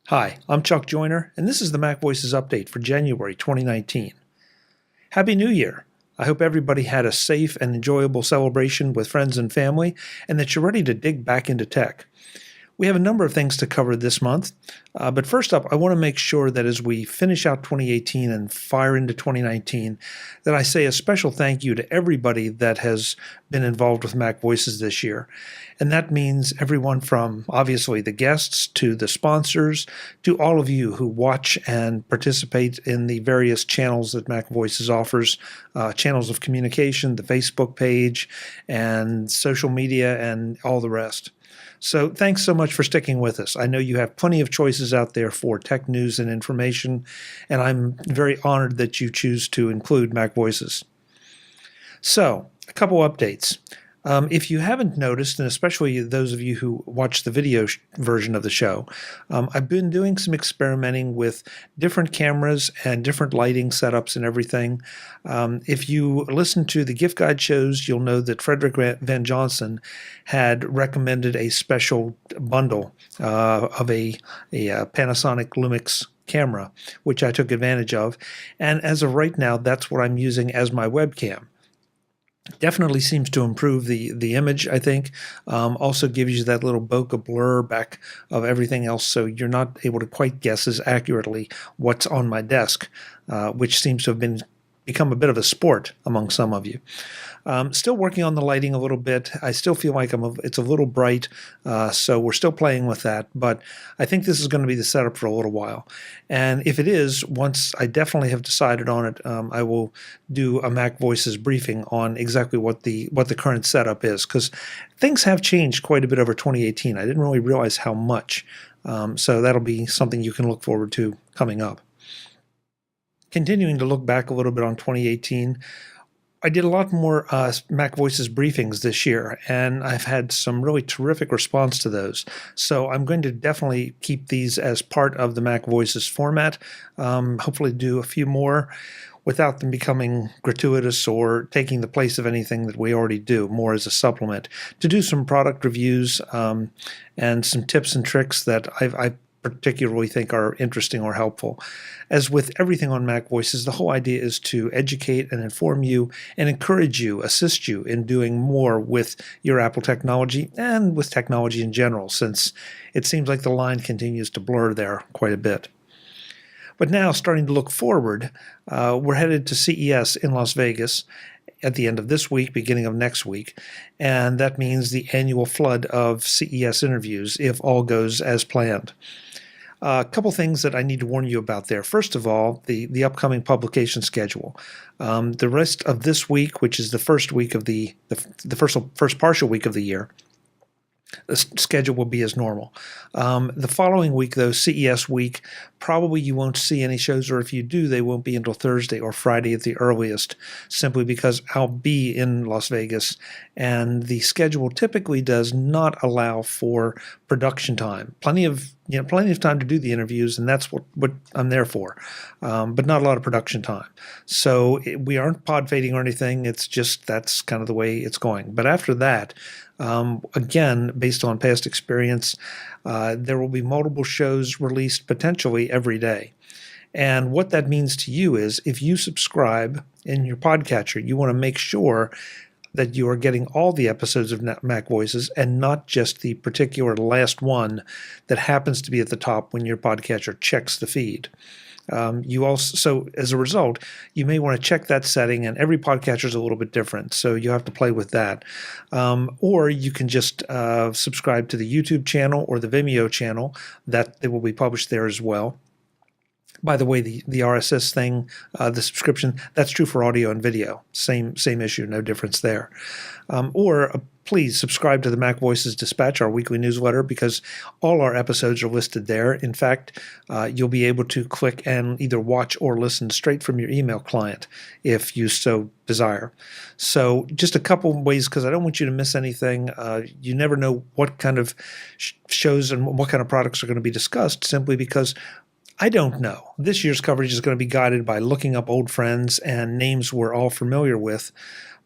Hi, I'm Chuck Joyner, and this is the MacVoices update for January 2019. Happy New Year! I hope everybody had a safe and enjoyable celebration with friends and family, and that you're ready to dig back into tech. We have a number of things to cover this month, but first up, I want to make sure that as we finish out 2018 and fire into 2019, that I say a special thank you to everybody that has been involved with MacVoices this year. And that means everyone from, obviously, the guests to the sponsors to all of you who watch and participate in the various channels that MacVoices offers, channels of communication, the Facebook page, and social media, and all the rest. So thanks so much for sticking with us. I know you have plenty of choices out there for tech news and information, and I'm very honored that you choose to include MacVoices. So, a couple updates. If you haven't noticed, and especially those of you who watch the video version of the show, I've been doing some experimenting with different cameras and different lighting setups and everything. If you listen to the gift guide shows, you'll know that Frederick Van Johnson had recommended a special bundle of a Panasonic Lumix camera, which I took advantage of. And as of right now, that's what I'm using as my webcam. Definitely seems to improve the image, I think. Also gives you that little bokeh blur back of everything else, so you're not able to quite guess as accurately what's on my desk, which seems to have become a bit of a sport among some of you. Still working on the lighting a little bit. I still feel like it's a little bright, so we're still playing with that, but I think this is going to be the setup for a little while. And if it is, once I definitely have decided on it, I will do a MacVoices briefing on exactly what the current setup is, because things have changed quite a bit over 2018. I didn't really realize how much, so that'll be something you can look forward to coming up. Continuing to look back a little bit on 2018, I did a lot more MacVoices briefings this year, and I've had some really terrific response to those. So I'm going to definitely keep these as part of the MacVoices format, hopefully do a few more without them becoming gratuitous or taking the place of anything that we already do, more as a supplement, to do some product reviews and some tips and tricks that I particularly think are interesting or helpful. As with everything on MacVoices, the whole idea is to educate and inform you and encourage you, assist you in doing more with your Apple technology and with technology in general, since it seems like the line continues to blur there quite a bit. But now, starting to look forward, we're headed to CES in Las Vegas at the end of this week, beginning of next week, and that means the annual flood of CES interviews if all goes as planned. A couple things that I need to warn you about there. First of all, the upcoming publication schedule. The rest of this week, which is the first week of the first partial week of the year, the schedule will be as normal. The following week, though, CES week, probably you won't see any shows, or if you do, they won't be until Thursday or Friday at the earliest, simply because I'll be in Las Vegas, and the schedule typically does not allow for production time. Plenty of time to do the interviews, and that's what I'm there for, but not a lot of production time. So we aren't pod fading or anything. It's just that's kind of the way it's going. But after that, again, based on past experience, there will be multiple shows released potentially every day. And what that means to you is if you subscribe in your podcatcher, you want to make sure that you are getting all the episodes of MacVoices and not just the particular last one that happens to be at the top when your podcatcher checks the feed. So as a result, you may want to check that setting, and every podcatcher is a little bit different, so you have to play with that. Or you can just subscribe to the YouTube channel or the Vimeo channel. That they will be published there as well. By the way, the RSS thing, the subscription, that's true for audio and video. Same issue, no difference there. Or please subscribe to the MacVoices Dispatch, our weekly newsletter, because all our episodes are listed there. In fact, you'll be able to click and either watch or listen straight from your email client if you so desire. So just a couple of ways, because I don't want you to miss anything. You never know what kind of shows and what kind of products are going to be discussed, simply because I don't know. This year's coverage is going to be guided by looking up old friends and names we're all familiar with.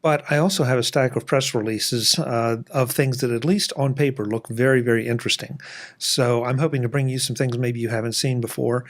But I also have a stack of press releases of things that at least on paper look very, very interesting. So I'm hoping to bring you some things maybe you haven't seen before.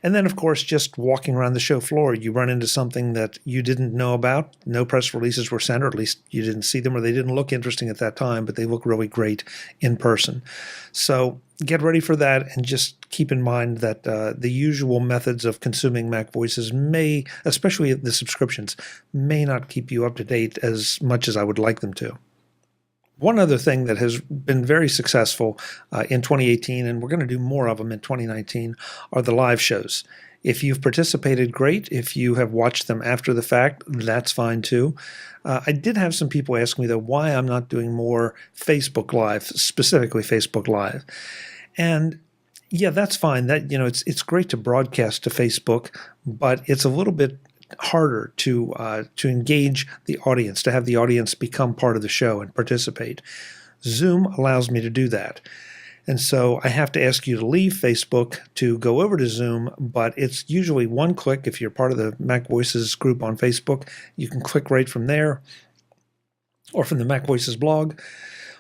And then, of course, just walking around the show floor, you run into something that you didn't know about. No press releases were sent, or at least you didn't see them, or they didn't look interesting at that time, but they look really great in person. So get ready for that, and just keep in mind that the usual methods of consuming MacVoices may, especially the subscriptions, may not keep you up to date as much as I would like them to. One other thing that has been very successful in 2018, and we're going to do more of them in 2019, are the live shows. If you've participated, great. If you have watched them after the fact, that's fine too. I did have some people ask me, though, why I'm not doing more Facebook Live, specifically Facebook Live. And yeah, that's fine. That, it's great to broadcast to Facebook, but it's a little bit harder to engage the audience, to have the audience become part of the show and participate. Zoom allows me to do that. And so I have to ask you to leave Facebook to go over to Zoom, but it's usually one click. If you're part of the MacVoices group on Facebook, you can click right from there, or from the MacVoices blog,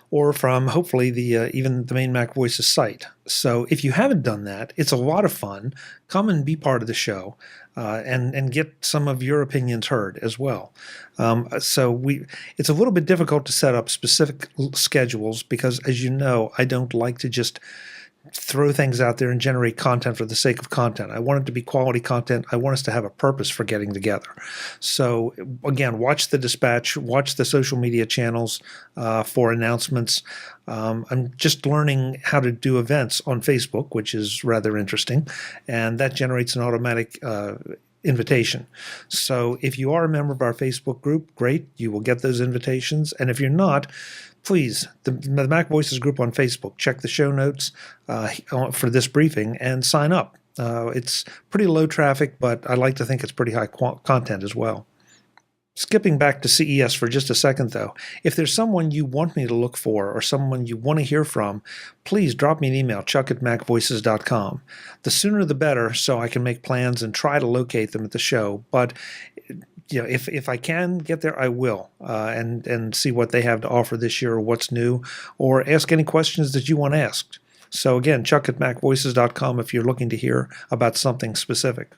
or from hopefully even the main MacVoices site. So if you haven't done that, it's a lot of fun. Come and be part of the show and get some of your opinions heard as well. It's a little bit difficult to set up specific schedules because, as you know, I don't like to just throw things out there and generate content for the sake of content. I want it to be quality content. I want us to have a purpose for getting together. So again, watch the dispatch, watch the social media channels for announcements. I'm just learning how to do events on Facebook, which is rather interesting, and that generates an automatic invitation. So if you are a member of our Facebook group, great, you will get those invitations. And if you're not, please, the MacVoices group on Facebook, check the show notes for this briefing and sign up. It's pretty low traffic, but I like to think it's pretty high content as well. Skipping back to CES for just a second, though, if there's someone you want me to look for or someone you want to hear from, please drop me an email, chuck@macvoices.com. The sooner the better, so I can make plans and try to locate them at the show. But if I can get there, I will, and see what they have to offer this year or what's new, or ask any questions that you want asked. So again, chuck@macvoices.com if you're looking to hear about something specific.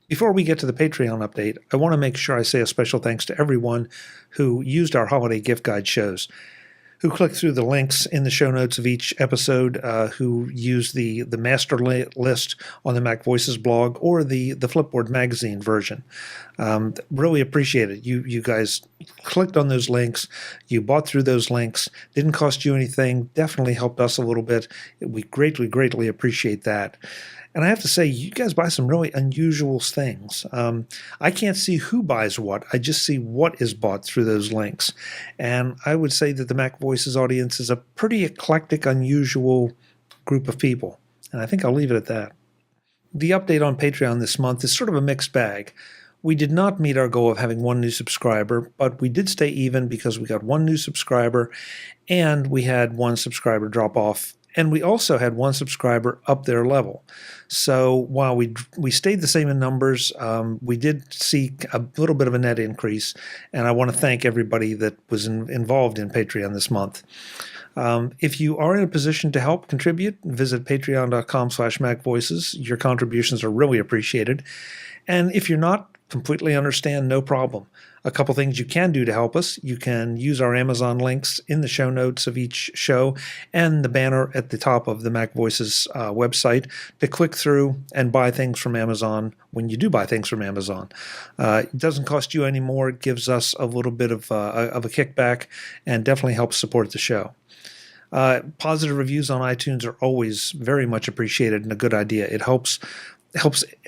Before we get to the Patreon update, I want to make sure I say a special thanks to everyone who used our holiday gift guide shows, who clicked through the links in the show notes of each episode, who used the master list on the MacVoices blog or the Flipboard magazine version. Really appreciate it. You guys clicked on those links. You bought through those links. Didn't cost you anything. Definitely helped us a little bit. We greatly, greatly appreciate that. And I have to say, you guys buy some really unusual things. I can't see who buys what. I just see what is bought through those links. And I would say that the MacVoices audience is a pretty eclectic, unusual group of people. And I think I'll leave it at that. The update on Patreon this month is sort of a mixed bag. We did not meet our goal of having one new subscriber, but we did stay even because we got one new subscriber and we had one subscriber drop off. And we also had one subscriber up their level. So while we stayed the same in numbers, we did see a little bit of a net increase. And I want to thank everybody that was involved in Patreon this month. If you are in a position to help contribute, visit patreon.com/MacVoices. Your contributions are really appreciated. And if you're not, completely understand, no problem. A couple things you can do to help us. You can use our Amazon links in the show notes of each show and the banner at the top of the MacVoices website to click through and buy things from Amazon when you do buy things from Amazon. It doesn't cost you any more. It gives us a little bit of a kickback and definitely helps support the show. Positive reviews on iTunes are always very much appreciated and a good idea. It helps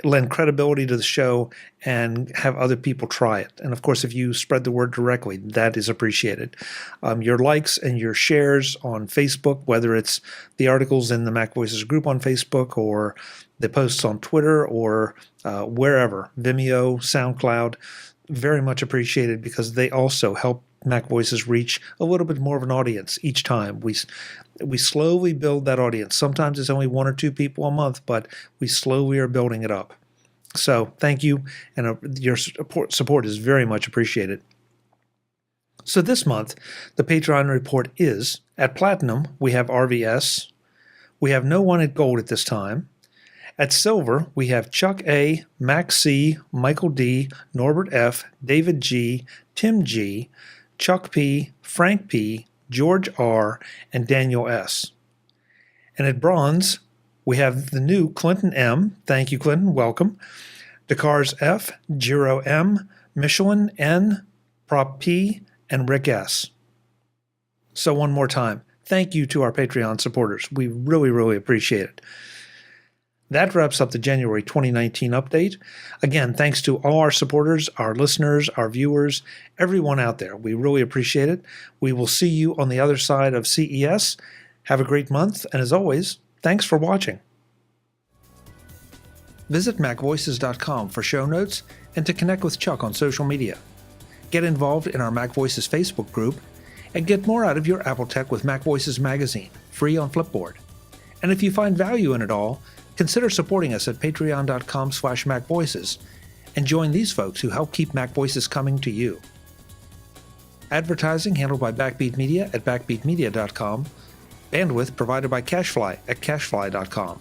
lend credibility to the show and have other people try it. And of course, if you spread the word directly, that is appreciated. Your likes and your shares on Facebook, whether it's the articles in the MacVoices group on Facebook or the posts on Twitter or wherever, Vimeo, SoundCloud, very much appreciated because they also help MacVoices reach a little bit more of an audience each time. We slowly build that audience. Sometimes it's only one or two people a month, but we slowly are building it up. So thank you, and your support is very much appreciated. So this month, the Patreon report is, at Platinum, we have RVS. We have no one at Gold at this time. At Silver, we have Chuck A., Max C., Michael D., Norbert F., David G., Tim G., Chuck P., Frank P., George R., and Daniel S. And at Bronze, we have the new Clinton M. Thank you, Clinton. Welcome. Dakars F., Giro M., Michelin N., Prop P., and Rick S. So one more time, thank you to our Patreon supporters. We really, really appreciate it. That wraps up the January 2019 update. Again, thanks to all our supporters, our listeners, our viewers, everyone out there. We really appreciate it. We will see you on the other side of CES. Have a great month, and as always, thanks for watching. Visit MacVoices.com for show notes and to connect with Chuck on social media. Get involved in our MacVoices Facebook group and get more out of your Apple Tech with MacVoices magazine, free on Flipboard. And if you find value in it all, consider supporting us at patreon.com/MacVoices and join these folks who help keep MacVoices coming to you. Advertising handled by Backbeat Media at backbeatmedia.com. Bandwidth provided by CacheFly at cachefly.com.